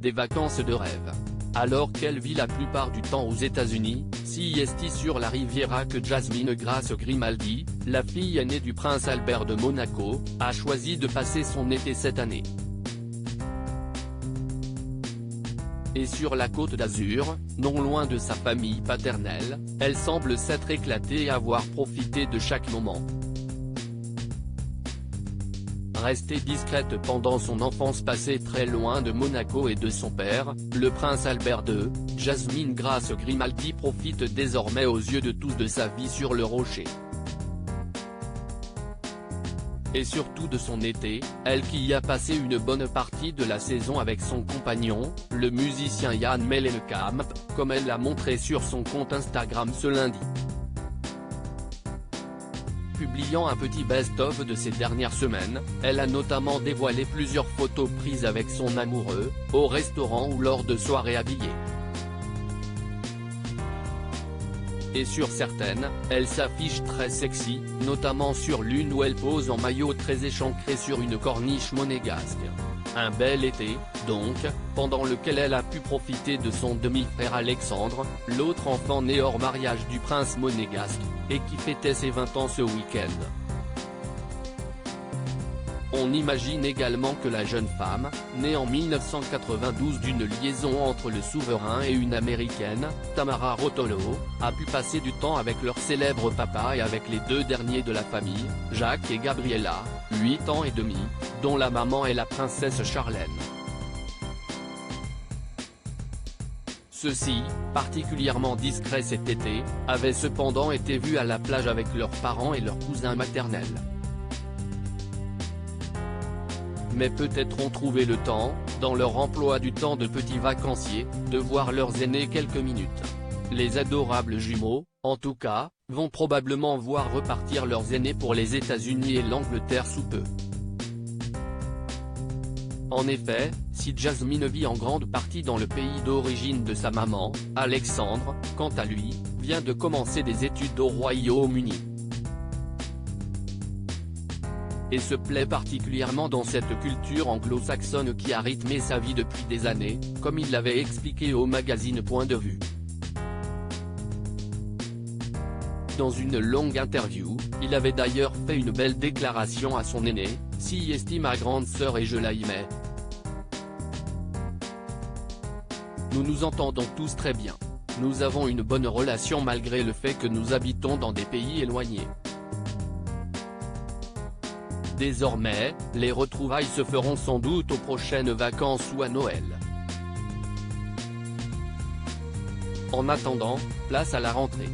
des vacances de rêve. Alors qu'elle vit la plupart du temps aux États-Unis, sieste sur la Riviera, que Jasmine Grace Grimaldi, la fille aînée du prince Albert de Monaco, a choisi de passer son été cette année. Et sur la Côte d'Azur, non loin de sa famille paternelle, elle semble s'être éclatée et avoir profité de chaque moment. Restée discrète pendant son enfance passée très loin de Monaco et de son père, le prince Albert II, Jasmine Grace Grimaldi profite désormais aux yeux de tous de sa vie sur le rocher. Et surtout de son été, elle qui y a passé une bonne partie de la saison avec son compagnon, le musicien Jan Mellencamp, comme elle l'a montré sur son compte Instagram ce lundi. Publiant un petit best-of de ces dernières semaines, elle a notamment dévoilé plusieurs photos prises avec son amoureux, au restaurant ou lors de soirées habillées. Et sur certaines, elle s'affiche très sexy, notamment sur l'une où elle pose en maillot très échancré sur une corniche monégasque. Un bel été, donc, pendant lequel elle a pu profiter de son demi-frère Alexandre, l'autre enfant né hors mariage du prince monégasque, et qui fêtait ses 20 ans ce week-end. On imagine également que la jeune femme, née en 1992 d'une liaison entre le souverain et une américaine, Tamara Rotolo, a pu passer du temps avec leur célèbre papa et avec les deux derniers de la famille, Jacques et Gabriella, 8 ans et demi, dont la maman est la princesse Charlène. Ceux-ci, particulièrement discrets cet été, avaient cependant été vus à la plage avec leurs parents et leurs cousins maternels. Mais peut-être ont trouvé le temps, dans leur emploi du temps de petits vacanciers, de voir leurs aînés quelques minutes. Les adorables jumeaux, en tout cas, vont probablement voir repartir leurs aînés pour les États-Unis et l'Angleterre sous peu. En effet, si Jasmine vit en grande partie dans le pays d'origine de sa maman, Alexandre, quant à lui, vient de commencer des études au Royaume-Uni. Et se plaît particulièrement dans cette culture anglo-saxonne qui a rythmé sa vie depuis des années, comme il l'avait expliqué au magazine Point de Vue. Dans une longue interview, il avait d'ailleurs fait une belle déclaration à son aîné, « Si estime ma grande sœur et je la aimais. Nous nous entendons tous très bien. Nous avons une bonne relation malgré le fait que nous habitons dans des pays éloignés. Désormais, les retrouvailles se feront sans doute aux prochaines vacances ou à Noël. En attendant, place à la rentrée.